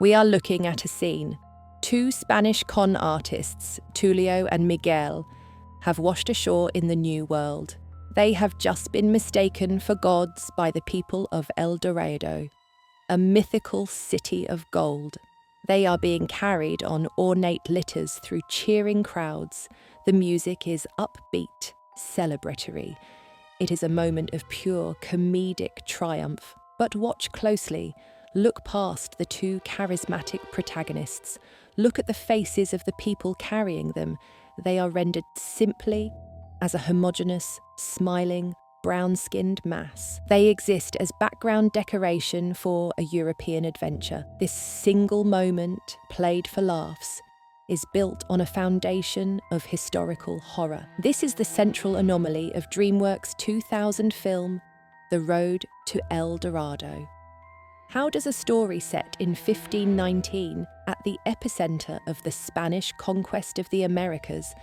We are looking at a scene. Two Spanish con artists, Tulio and Miguel, have washed ashore in the New World. They have just been mistaken for gods by the people of El Dorado, a mythical city of gold. They are being carried on ornate litters through cheering crowds. The music is upbeat, celebratory. It is a moment of pure comedic triumph. But watch closely. Look past the two charismatic protagonists. Look at the faces of the people carrying them. They are rendered simply as a homogeneous, smiling, brown-skinned mass. They exist as background decoration for a European adventure. This single moment, played for laughs, is built on a foundation of historical horror. This is the central anomaly of DreamWorks' 2000 film, The Road to El Dorado. How does a story set in 1519, at the epicenter of the Spanish conquest of the Americas,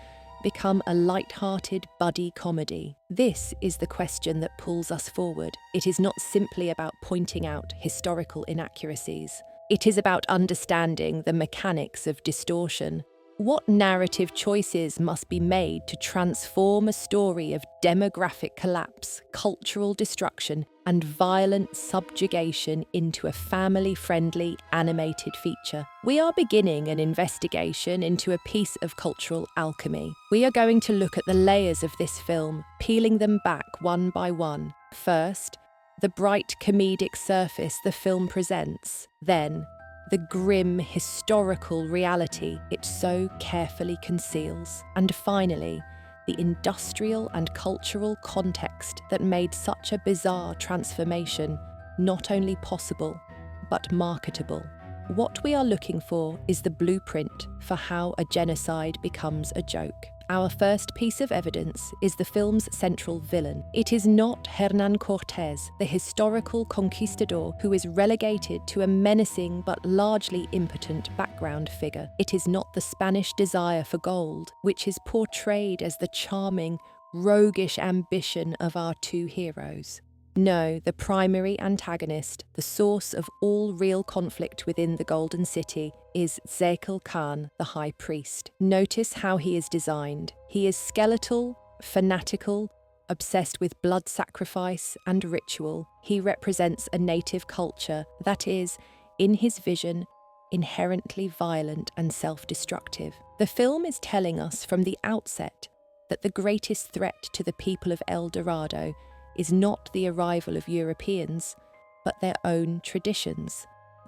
become a light-hearted buddy comedy? This is the question that pulls us forward. It is not simply about pointing out historical inaccuracies. It is about understanding the mechanics of distortion. What narrative choices must be made to transform a story of demographic collapse, cultural destruction, and violent subjugation into a family-friendly animated feature? We are beginning an investigation into a piece of cultural alchemy. We are going to look at the layers of this film, peeling them back one by one. First, the bright comedic surface the film presents. Then, the grim historical reality it so carefully conceals. And finally, the industrial and cultural context that made such a bizarre transformation not only possible, but marketable. What we are looking for is the blueprint for how a genocide becomes a joke. Our first piece of evidence is the film's central villain. It is not Hernán Cortés, the historical conquistador who is relegated to a menacing but largely impotent background figure. It is not the Spanish desire for gold, which is portrayed as the charming, roguish ambition of our two heroes. No, the primary antagonist, the source of all real conflict within the Golden City, is Zekel Khan, the High Priest. Notice how he is designed. He is skeletal, fanatical, obsessed with blood sacrifice and ritual. He represents a native culture that is, in his vision, inherently violent and self-destructive. The film is telling us from the outset that the greatest threat to the people of El Dorado is not the arrival of Europeans, but their own traditions.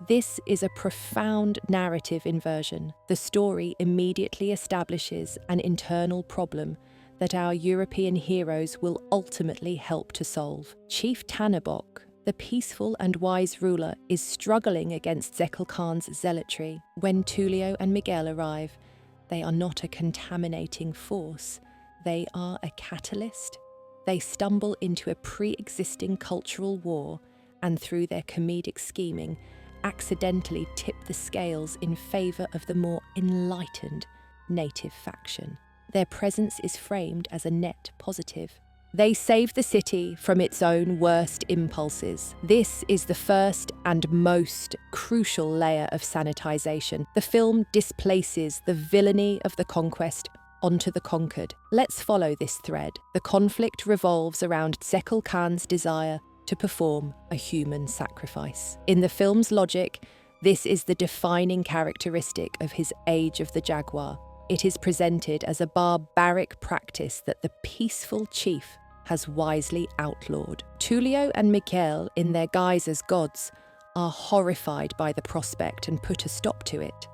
This is a profound narrative inversion. The story immediately establishes an internal problem that our European heroes will ultimately help to solve. Chief Tannenbach, the peaceful and wise ruler, is struggling against Zekel Khan's zealotry. When Tulio and Miguel arrive, they are not a contaminating force. They are a catalyst. They stumble into a pre-existing cultural war and, through their comedic scheming, accidentally tip the scales in favour of the more enlightened native faction. Their presence is framed as a net positive. They save the city from its own worst impulses. This is the first and most crucial layer of sanitization. The film displaces the villainy of the conquest onto the conquered. Let's follow this thread. The conflict revolves around Zekel Khan's desire to perform a human sacrifice. In the film's logic, this is the defining characteristic of his Age of the Jaguar. It is presented as a barbaric practice that the peaceful chief has wisely outlawed. Tulio and Miguel, in their guise as gods, are horrified by the prospect and put a stop to it.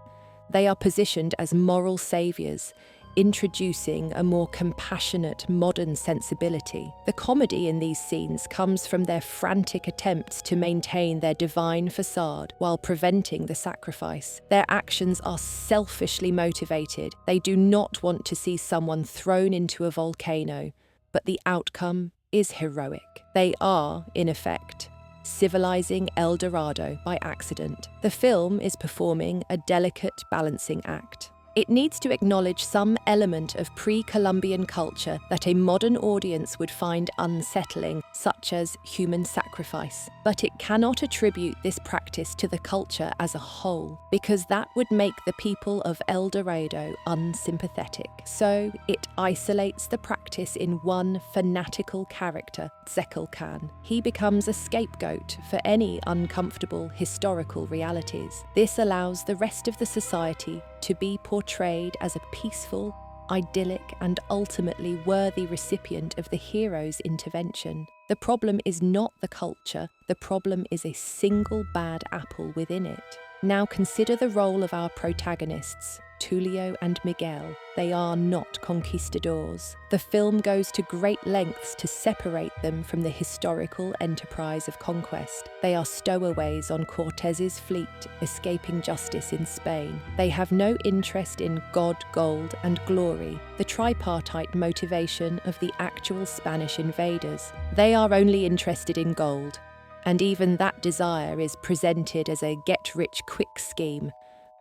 They are positioned as moral saviours, introducing a more compassionate, modern sensibility. The comedy in these scenes comes from their frantic attempts to maintain their divine facade while preventing the sacrifice. Their actions are selfishly motivated. They do not want to see someone thrown into a volcano, but the outcome is heroic. They are, in effect, civilizing El Dorado by accident. The film is performing a delicate balancing act. It needs to acknowledge some element of pre-Columbian culture that a modern audience would find unsettling, such as human sacrifice. But it cannot attribute this practice to the culture as a whole, because that would make the people of El Dorado unsympathetic. So it isolates the practice in one fanatical character, De-escalating. He becomes a scapegoat for any uncomfortable historical realities. This allows the rest of the society to be portrayed as a peaceful, idyllic, and ultimately worthy recipient of the hero's intervention. The problem is not the culture, the problem is a single bad apple within it. Now consider the role of our protagonists, Tulio and Miguel. They are not conquistadors. The film goes to great lengths to separate them from the historical enterprise of conquest. They are stowaways on Cortez's fleet, escaping justice in Spain. They have no interest in God, gold, and glory, the tripartite motivation of the actual Spanish invaders. They are only interested in gold, and even that desire is presented as a get-rich-quick scheme,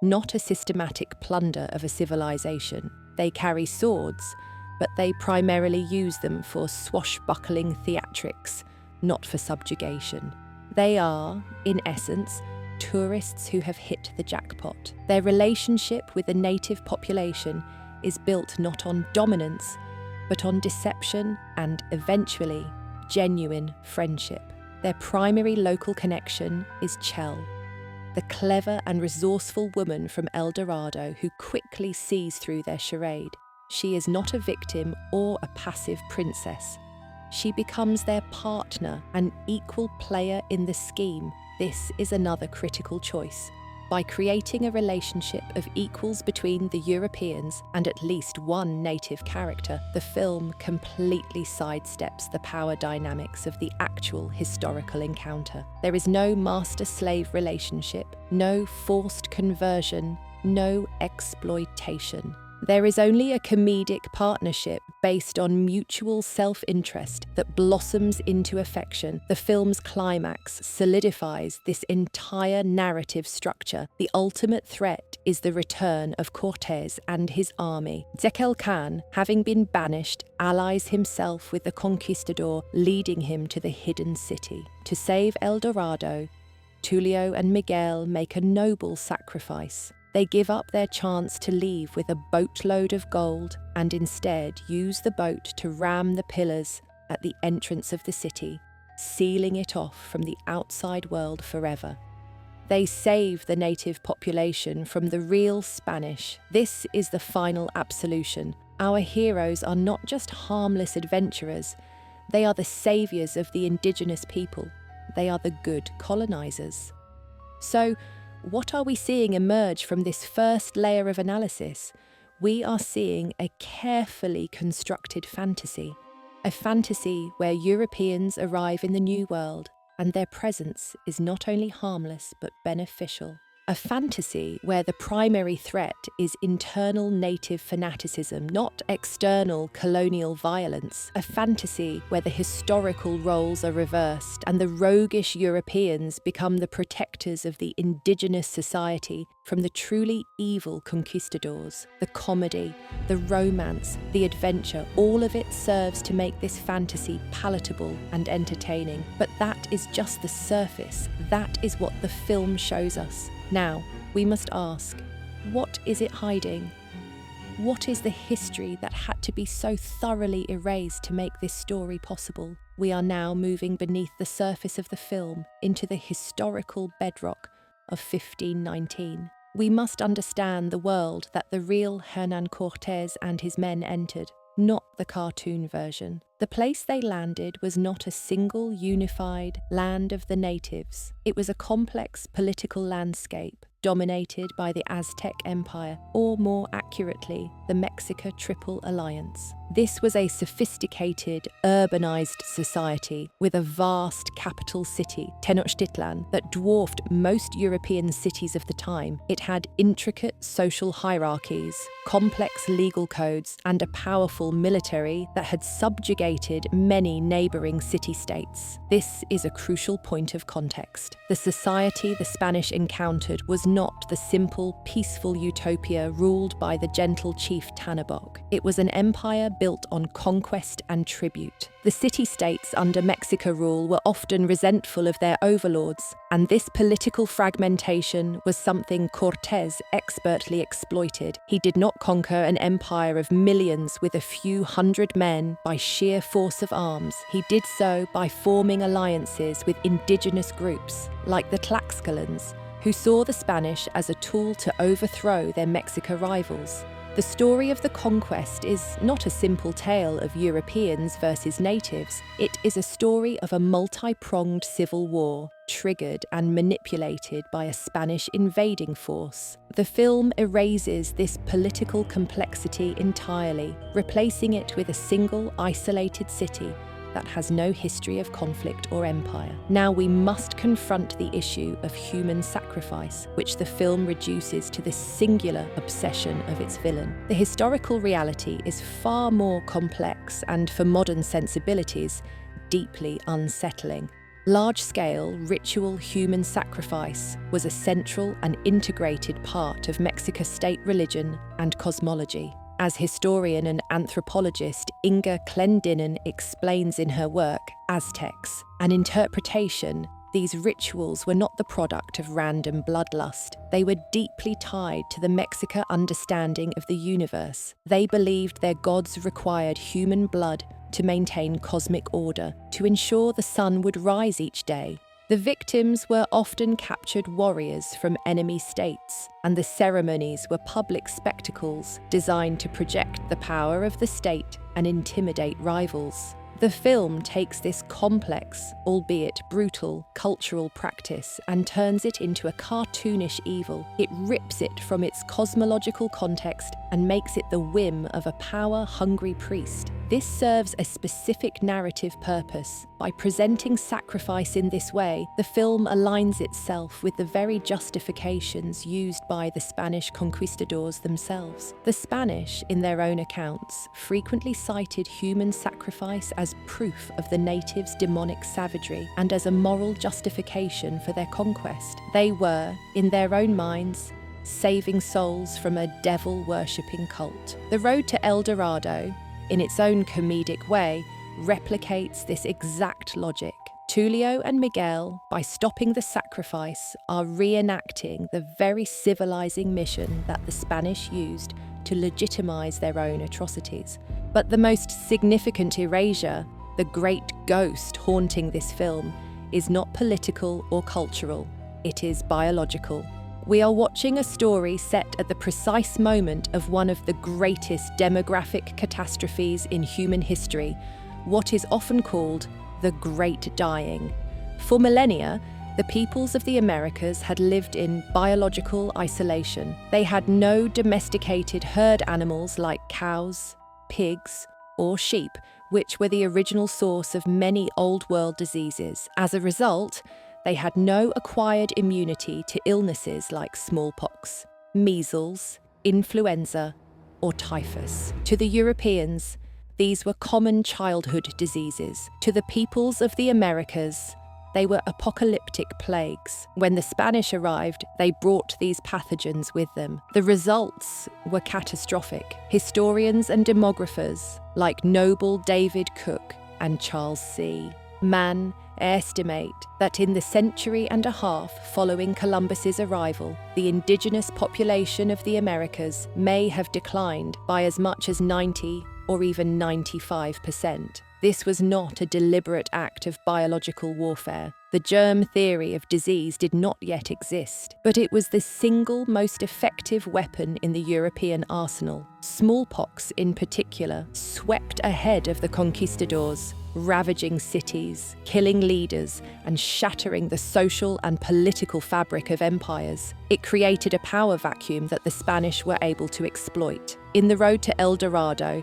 not a systematic plunder of a civilization. They carry swords, but they primarily use them for swashbuckling theatrics, not for subjugation. They are, in essence, tourists who have hit the jackpot. Their relationship with the native population is built not on dominance, but on deception and, eventually, genuine friendship. Their primary local connection is Chell, the clever and resourceful woman from El Dorado who quickly sees through their charade. She is not a victim or a passive princess. She becomes their partner, an equal player in the scheme. This is another critical choice. By creating a relationship of equals between the Europeans and at least one native character, the film completely sidesteps the power dynamics of the actual historical encounter. There is no master-slave relationship, no forced conversion, no exploitation. There is only a comedic partnership based on mutual self-interest that blossoms into affection. The film's climax solidifies this entire narrative structure. The ultimate threat is the return of Cortez and his army. De-escalating, having been banished, allies himself with the conquistador, leading him to the hidden city. To save El Dorado, Tulio and Miguel make a noble sacrifice. They give up their chance to leave with a boatload of gold and instead use the boat to ram the pillars at the entrance of the city, sealing it off from the outside world forever. They save the native population from the real Spanish. This is the final absolution. Our heroes are not just harmless adventurers, they are the saviors of the indigenous people. They are the good colonizers. So, what are we seeing emerge from this first layer of analysis? We are seeing a carefully constructed fantasy. A fantasy where Europeans arrive in the New World and their presence is not only harmless but beneficial. A fantasy where the primary threat is internal native fanaticism, not external colonial violence. A fantasy where the historical roles are reversed and the roguish Europeans become the protectors of the indigenous society from the truly evil conquistadors. The comedy, the romance, the adventure, all of it serves to make this fantasy palatable and entertaining. But that is just the surface. That is what the film shows us. Now, we must ask, what is it hiding? What is the history that had to be so thoroughly erased to make this story possible? We are now moving beneath the surface of the film into the historical bedrock of 1519. We must understand the world that the real Hernán Cortés and his men entered, not the cartoon version. The place they landed was not a single unified land of the natives. It was a complex political landscape dominated by the Aztec Empire, or more accurately, the Mexica Triple Alliance. This was a sophisticated, urbanized society with a vast capital city, Tenochtitlan, that dwarfed most European cities of the time. It had intricate social hierarchies, complex legal codes, and a powerful military that had subjugated many neighboring city-states. This is a crucial point of context. The society the Spanish encountered was not the simple, peaceful utopia ruled by the gentle chief Tanaboc. It was an empire built on conquest and tribute. The city-states under Mexica rule were often resentful of their overlords, and this political fragmentation was something Cortés expertly exploited. He did not conquer an empire of millions with a few hundred men by sheer force of arms. He did so by forming alliances with indigenous groups, like the Tlaxcalans, who saw the Spanish as a tool to overthrow their Mexica rivals. The story of the conquest is not a simple tale of Europeans versus natives. It is a story of a multi-pronged civil war, triggered and manipulated by a Spanish invading force. The film erases this political complexity entirely, replacing it with a single, isolated city that has no history of conflict or empire. Now we must confront the issue of human sacrifice, which the film reduces to the singular obsession of its villain. The historical reality is far more complex and, for modern sensibilities, deeply unsettling. Large-scale, ritual human sacrifice was a central and integrated part of Mexico's state religion and cosmology. As historian and anthropologist Inga Clendinnen explains in her work, Aztecs, an interpretation, these rituals were not the product of random bloodlust. They were deeply tied to the Mexica understanding of the universe. They believed their gods required human blood to maintain cosmic order, to ensure the sun would rise each day. The victims were often captured warriors from enemy states, and the ceremonies were public spectacles designed to project the power of the state and intimidate rivals. The film takes this complex, albeit brutal, cultural practice and turns it into a cartoonish evil. It rips it from its cosmological context and makes it the whim of a power-hungry priest. This serves a specific narrative purpose. By presenting sacrifice in this way, the film aligns itself with the very justifications used by the Spanish conquistadors themselves. The Spanish, in their own accounts, frequently cited human sacrifice as proof of the natives' demonic savagery and as a moral justification for their conquest. They were, in their own minds, saving souls from a devil-worshipping cult. The road to El Dorado, in its own comedic way, replicates this exact logic. Tulio and Miguel, by stopping the sacrifice, are reenacting the very civilizing mission that the Spanish used to legitimize their own atrocities. But the most significant erasure, the great ghost haunting this film, is not political or cultural. It is biological. We are watching a story set at the precise moment of one of the greatest demographic catastrophes in human history, what is often called the Great Dying. For millennia, the peoples of the Americas had lived in biological isolation. They had no domesticated herd animals like cows, pigs, or sheep, which were the original source of many Old World diseases. As a result, they had no acquired immunity to illnesses like smallpox, measles, influenza, or typhus. To the Europeans, these were common childhood diseases. To the peoples of the Americas, they were apocalyptic plagues. When the Spanish arrived, they brought these pathogens with them. The results were catastrophic. Historians and demographers, like Noble David Cook and Charles C. Mann, estimate that in the century and a half following Columbus's arrival, the indigenous population of the Americas may have declined by as much as 90 or even 95%. This was not a deliberate act of biological warfare. The germ theory of disease did not yet exist, but it was the single most effective weapon in the European arsenal. Smallpox, in particular, swept ahead of the conquistadors, ravaging cities, killing leaders, and shattering the social and political fabric of empires. It created a power vacuum that the Spanish were able to exploit. In the road to El Dorado,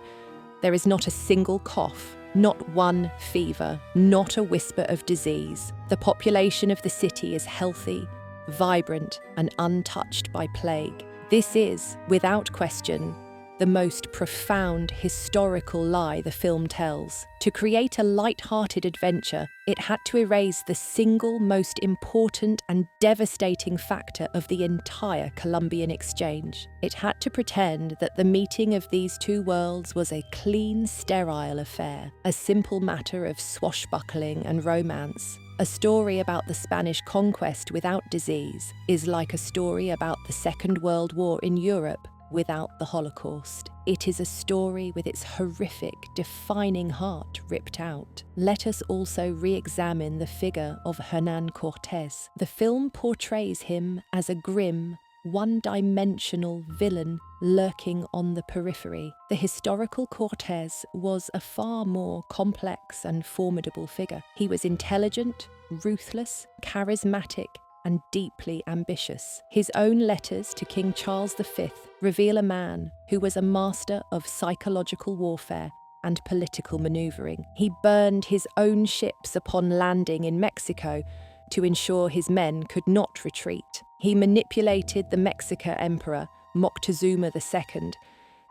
There is not a single cough, not one fever, not a whisper of disease. The population of the city is healthy, vibrant, and untouched by plague. This is, without question, the most profound historical lie the film tells. To create a light-hearted adventure, it had to erase the single most important and devastating factor of the entire Columbian exchange. It had to pretend that the meeting of these two worlds was a clean, sterile affair, a simple matter of swashbuckling and romance. A story about the Spanish conquest without disease is like a story about the Second World War in Europe without the Holocaust. It is a story with its horrific, defining heart ripped out. Let us also re-examine the figure of Hernan Cortés. The film portrays him as a grim, one-dimensional villain lurking on the periphery. The historical Cortés was a far more complex and formidable figure. He was intelligent, ruthless, charismatic, and deeply ambitious. His own letters to King Charles V reveal a man who was a master of psychological warfare and political maneuvering. He burned his own ships upon landing in Mexico to ensure his men could not retreat. He manipulated the Mexican emperor, Moctezuma II,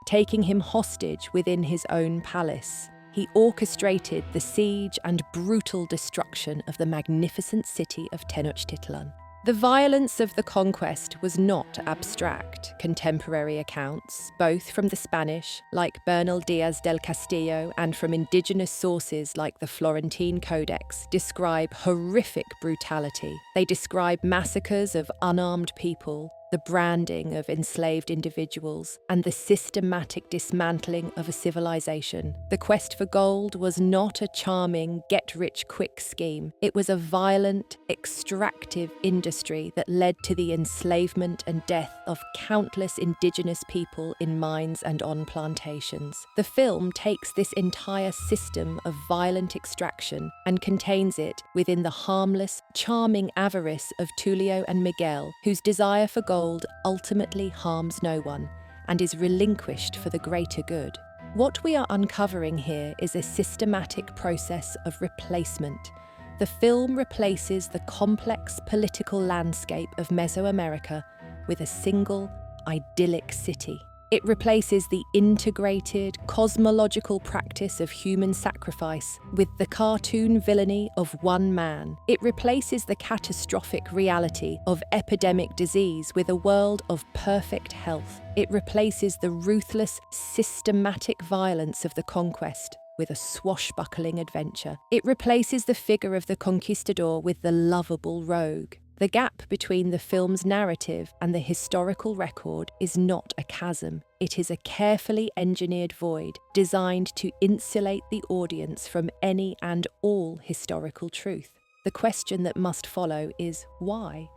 taking him hostage within his own palace. He orchestrated the siege and brutal destruction of the magnificent city of Tenochtitlan. The violence of the conquest was not abstract. Contemporary accounts, both from the Spanish, like Bernal Diaz del Castillo, and from indigenous sources like the Florentine Codex, describe horrific brutality. They describe massacres of unarmed people, the branding of enslaved individuals, and the systematic dismantling of a civilization. The quest for gold was not a charming, get-rich-quick scheme. It was a violent, extractive industry that led to the enslavement and death of countless indigenous people in mines and on plantations. The film takes this entire system of violent extraction and contains it within the harmless, charming avarice of Tulio and Miguel, whose desire for gold ultimately harms no one and is relinquished for the greater good. What we are uncovering here is a systematic process of replacement. The film replaces the complex political landscape of Mesoamerica with a single, idyllic city. It replaces the integrated, cosmological practice of human sacrifice with the cartoon villainy of one man. It replaces the catastrophic reality of epidemic disease with a world of perfect health. It replaces the ruthless, systematic violence of the conquest with a swashbuckling adventure. It replaces the figure of the conquistador with the lovable rogue. The gap between the film's narrative and the historical record is not a chasm. It is a carefully engineered void designed to insulate the audience from any and all historical truth. The question that must follow is why?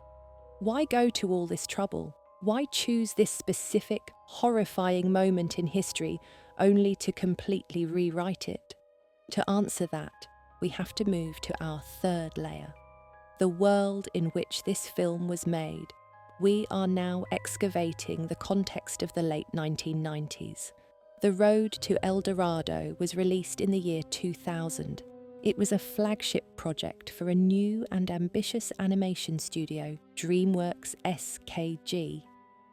Why go to all this trouble? Why choose this specific, horrifying moment in history only to completely rewrite it? To answer that, we have to move to our third layer. The world in which this film was made. We are now excavating the context of the late 1990s. The Road to El Dorado was released in the year 2000. It was a flagship project for a new and ambitious animation studio, DreamWorks SKG.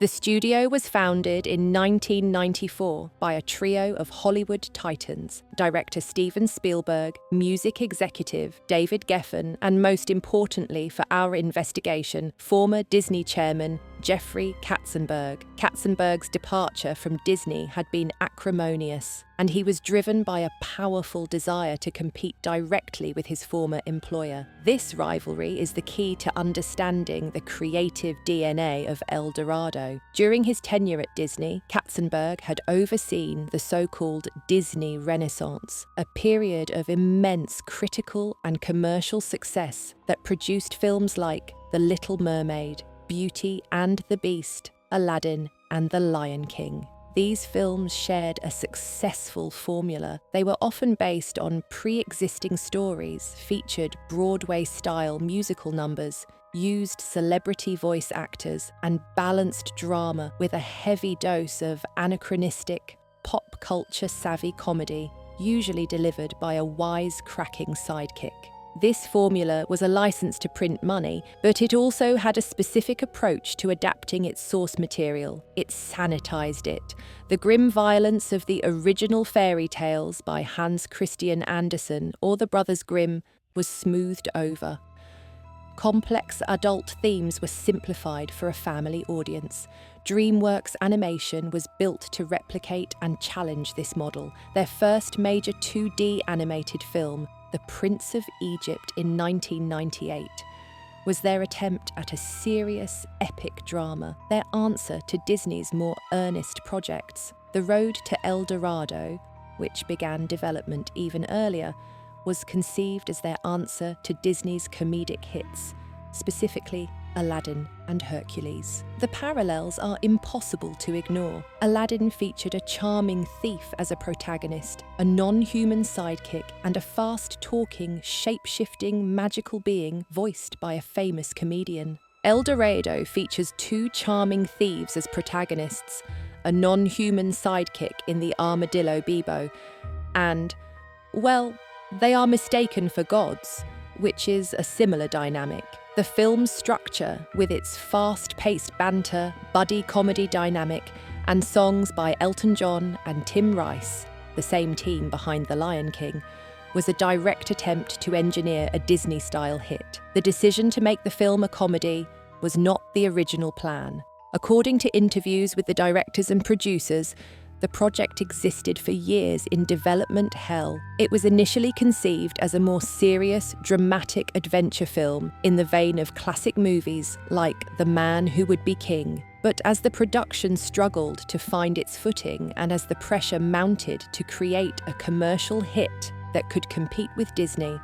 The studio was founded in 1994 by a trio of Hollywood titans, director Steven Spielberg, music executive David Geffen, and most importantly for our investigation, former Disney chairman Jeffrey Katzenberg. Katzenberg's departure from Disney had been acrimonious, and he was driven by a powerful desire to compete directly with his former employer. This rivalry is the key to understanding the creative DNA of El Dorado. During his tenure at Disney, Katzenberg had overseen the so-called Disney Renaissance, a period of immense critical and commercial success that produced films like The Little Mermaid, Beauty and the Beast, Aladdin, and The Lion King. These films shared a successful formula. They were often based on pre-existing stories, featured Broadway-style musical numbers, used celebrity voice actors, and balanced drama with a heavy dose of anachronistic, pop culture-savvy comedy, usually delivered by a wise-cracking sidekick. This formula was a license to print money, but it also had a specific approach to adapting its source material. It sanitized it. The grim violence of the original fairy tales by Hans Christian Andersen or the Brothers Grimm was smoothed over. Complex adult themes were simplified for a family audience. DreamWorks Animation was built to replicate and challenge this model. Their first major 2D animated film, The Prince of Egypt in 1998, was their attempt at a serious, epic drama, their answer to Disney's more earnest projects. The Road to El Dorado, which began development even earlier, was conceived as their answer to Disney's comedic hits, specifically Aladdin and Hercules. The parallels are impossible to ignore. Aladdin featured a charming thief as a protagonist, a non-human sidekick, and a fast-talking, shape-shifting, magical being voiced by a famous comedian. El Dorado features two charming thieves as protagonists, a non-human sidekick in the armadillo Bebo, and, well, they are mistaken for gods, which is a similar dynamic. The film's structure, with its fast-paced banter, buddy comedy dynamic, and songs by Elton John and Tim Rice, the same team behind The Lion King, was a direct attempt to engineer a Disney-style hit. The decision to make the film a comedy was not the original plan. According to interviews with the directors and producers, the project existed for years in development hell. It was initially conceived as a more serious, dramatic adventure film in the vein of classic movies like The Man Who Would Be King. But as the production struggled to find its footing and as the pressure mounted to create a commercial hit that could compete with Disney,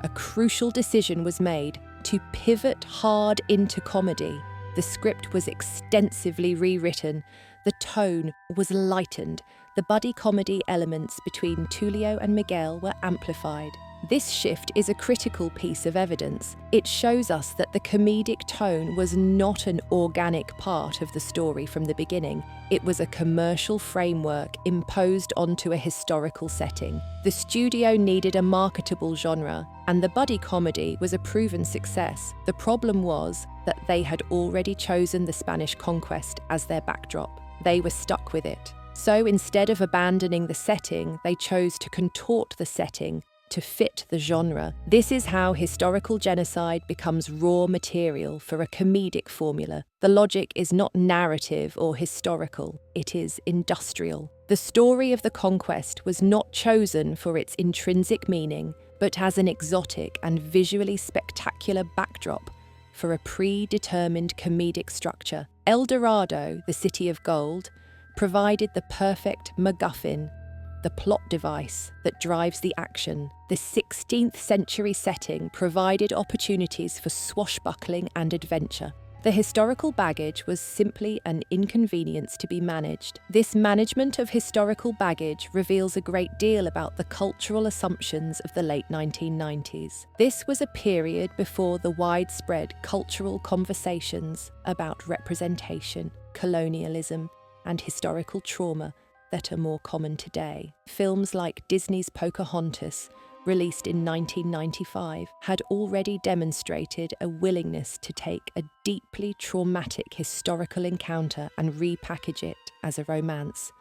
a crucial decision was made to pivot hard into comedy. The script was extensively rewritten. The tone was lightened. The buddy comedy elements between Tulio and Miguel were amplified. This shift is a critical piece of evidence. It shows us that the comedic tone was not an organic part of the story from the beginning. It was a commercial framework imposed onto a historical setting. The studio needed a marketable genre, and the buddy comedy was a proven success. The problem was that they had already chosen the Spanish conquest as their backdrop. They were stuck with it. So instead of abandoning the setting, they chose to contort the setting to fit the genre. This is how historical genocide becomes raw material for a comedic formula. The logic is not narrative or historical, it is industrial. The story of the conquest was not chosen for its intrinsic meaning, but as an exotic and visually spectacular backdrop for a predetermined comedic structure. El Dorado, the City of Gold, provided the perfect MacGuffin, the plot device that drives the action. The 16th century setting provided opportunities for swashbuckling and adventure. The historical baggage was simply an inconvenience to be managed. This management of historical baggage reveals a great deal about the cultural assumptions of the late 1990s. This was a period before the widespread cultural conversations about representation, colonialism, and historical trauma that are more common today. Films like Disney's Pocahontas, released in 1995, had already demonstrated a willingness to take a deeply traumatic historical encounter and repackage it as a romance,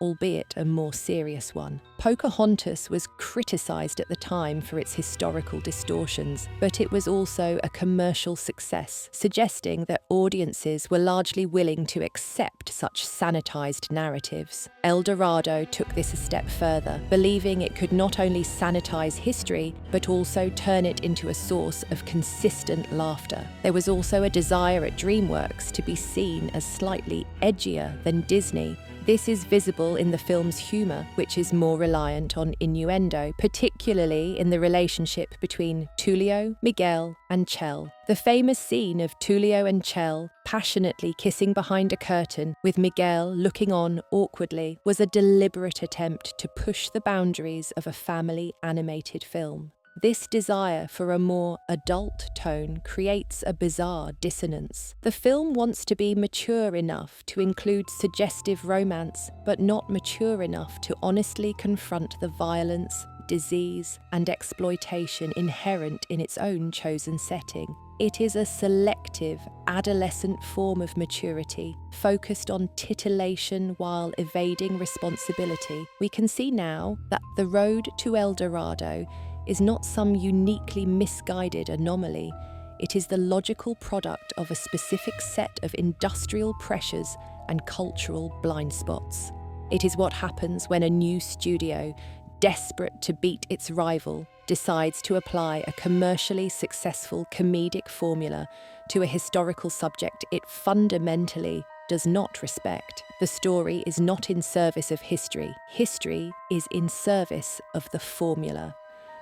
albeit a more serious one. Pocahontas was criticised at the time for its historical distortions, but it was also a commercial success, suggesting that audiences were largely willing to accept such sanitized narratives. El Dorado took this a step further, believing it could not only sanitize history, but also turn it into a source of consistent laughter. There was also a desire at DreamWorks to be seen as slightly edgier than Disney. This is visible in the film's humour, which is more reliant on innuendo, particularly in the relationship between Tulio, Miguel, and Chell. The famous scene of Tulio and Chell passionately kissing behind a curtain, with Miguel looking on awkwardly, was a deliberate attempt to push the boundaries of a family animated film. This desire for a more adult tone creates a bizarre dissonance. The film wants to be mature enough to include suggestive romance, but not mature enough to honestly confront the violence, disease, and exploitation inherent in its own chosen setting. It is a selective, adolescent form of maturity, focused on titillation while evading responsibility. We can see now that the road to El Dorado is not some uniquely misguided anomaly. It is the logical product of a specific set of industrial pressures and cultural blind spots. It is what happens when a new studio, desperate to beat its rival, decides to apply a commercially successful comedic formula to a historical subject it fundamentally does not respect. The story is not in service of history. History is in service of the formula.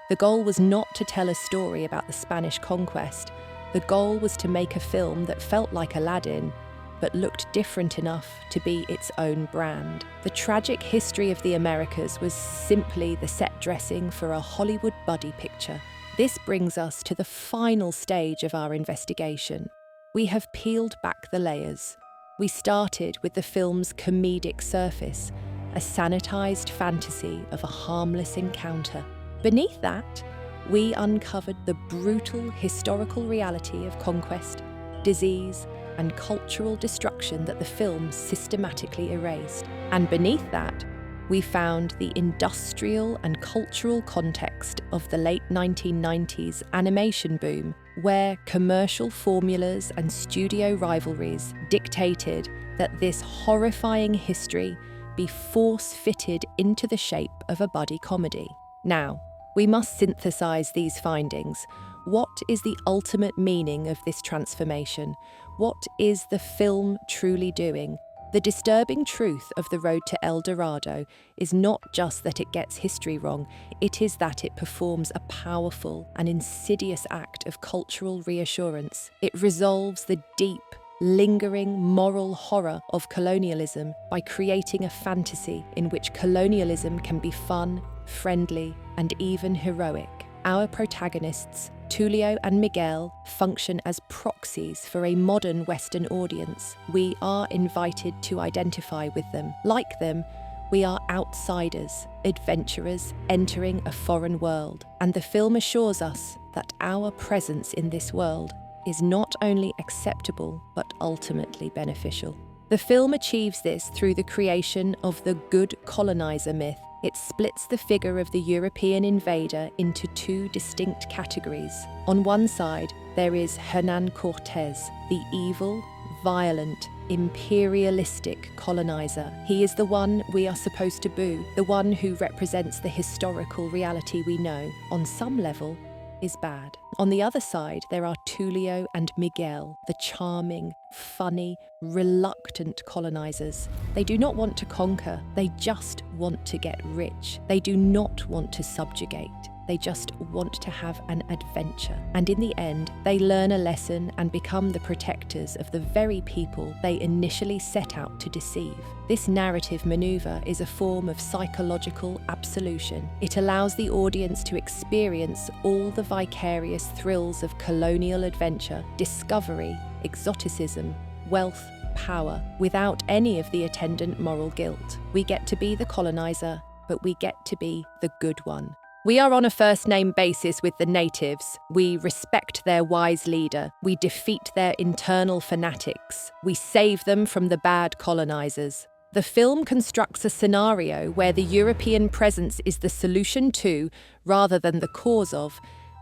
The goal was not to tell a story about the Spanish conquest. The goal was to make a film that felt like Aladdin, but looked different enough to be its own brand. The tragic history of the Americas was simply the set dressing for a Hollywood buddy picture. This brings us to the final stage of our investigation. We have peeled back the layers. We started with the film's comedic surface, a sanitized fantasy of a harmless encounter. Beneath that, we uncovered the brutal historical reality of conquest, disease, and cultural destruction that the film systematically erased. And beneath that, we found the industrial and cultural context of the late 1990s animation boom, where commercial formulas and studio rivalries dictated that this horrifying history be force-fitted into the shape of a buddy comedy. Now, we must synthesize these findings. What is the ultimate meaning of this transformation? What is the film truly doing? The disturbing truth of The Road to El Dorado is not just that it gets history wrong, it is that it performs a powerful and insidious act of cultural reassurance. It resolves the deep, lingering moral horror of colonialism by creating a fantasy in which colonialism can be fun, friendly, and even heroic. Our protagonists, Tulio and Miguel, function as proxies for a modern Western audience. We are invited to identify with them. Like them, we are outsiders, adventurers entering a foreign world. And the film assures us that our presence in this world is not only acceptable, but ultimately beneficial. The film achieves this through the creation of the good colonizer myth. It splits the figure of the European invader into two distinct categories. On one side, there is Hernan Cortés, the evil, violent, imperialistic colonizer. He is the one we are supposed to boo, the one who represents the historical reality we know, on some level, is bad. On the other side, there are Tulio and Miguel, the charming, funny, reluctant colonizers. They do not want to conquer, they just want to get rich. They do not want to subjugate. They just want to have an adventure. And in the end, they learn a lesson and become the protectors of the very people they initially set out to deceive. This narrative maneuver is a form of psychological absolution. It allows the audience to experience all the vicarious thrills of colonial adventure, discovery, exoticism, wealth, power, without any of the attendant moral guilt. We get to be the colonizer, but we get to be the good one. We are on a first-name basis with the natives. We respect their wise leader. We defeat their internal fanatics. We save them from the bad colonizers. The film constructs a scenario where the European presence is the solution to, rather than the cause of,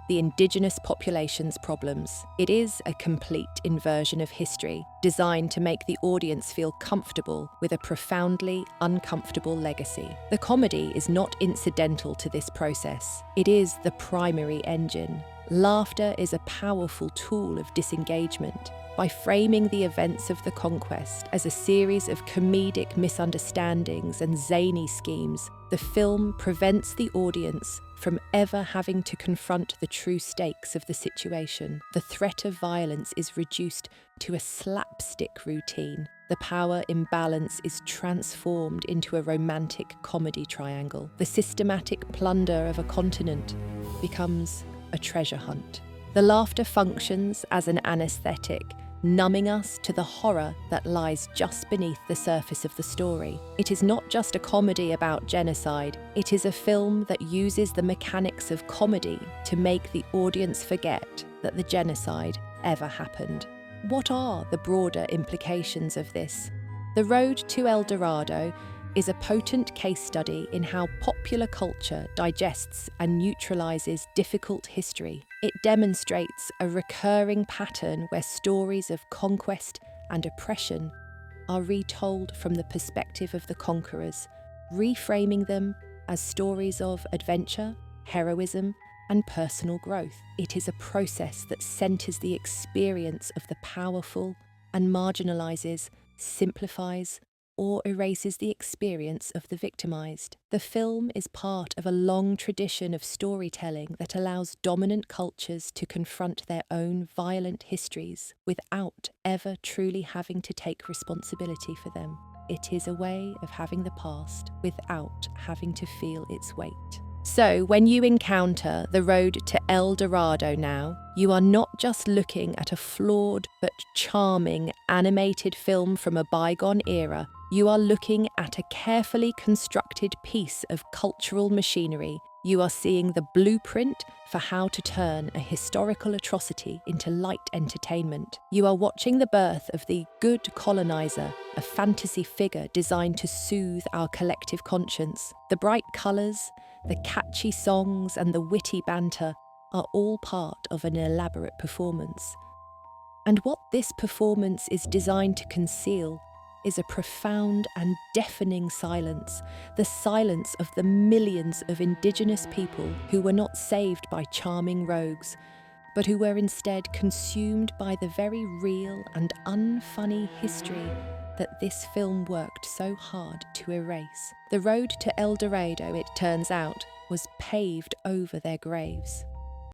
the indigenous population's problems. It is a complete inversion of history, designed to make the audience feel comfortable with a profoundly uncomfortable legacy. The comedy is not incidental to this process. It is the primary engine. Laughter is a powerful tool of disengagement. By framing the events of the conquest as a series of comedic misunderstandings and zany schemes, the film prevents the audience from ever having to confront the true stakes of the situation. The threat of violence is reduced to a slapstick routine. the power imbalance is transformed into a romantic comedy triangle. The systematic plunder of a continent becomes a treasure hunt. The laughter functions as an anesthetic, numbing us to the horror that lies just beneath the surface of the story. It is not just a comedy about genocide, it is a film that uses the mechanics of comedy to make the audience forget that the genocide ever happened. What are the broader implications of this? The Road to El Dorado is a potent case study in how popular culture digests and neutralizes difficult history. It demonstrates a recurring pattern where stories of conquest and oppression are retold from the perspective of the conquerors, reframing them as stories of adventure, heroism, and personal growth. It is a process that centers the experience of the powerful and marginalizes, simplifies, or erases the experience of the victimized. The film is part of a long tradition of storytelling that allows dominant cultures to confront their own violent histories without ever truly having to take responsibility for them. It is a way of having the past without having to feel its weight. So, when you encounter The Road to El Dorado now, you are not just looking at a flawed but charming animated film from a bygone era. You are looking at a carefully constructed piece of cultural machinery. You are seeing the blueprint for how to turn a historical atrocity into light entertainment. You are watching the birth of the good colonizer, a fantasy figure designed to soothe our collective conscience. The bright colours, the catchy songs, and the witty banter are all part of an elaborate performance. And what this performance is designed to conceal is a profound and deafening silence, the silence of the millions of indigenous people who were not saved by charming rogues, but who were instead consumed by the very real and unfunny history that this film worked so hard to erase. The road to El Dorado, it turns out, was paved over their graves.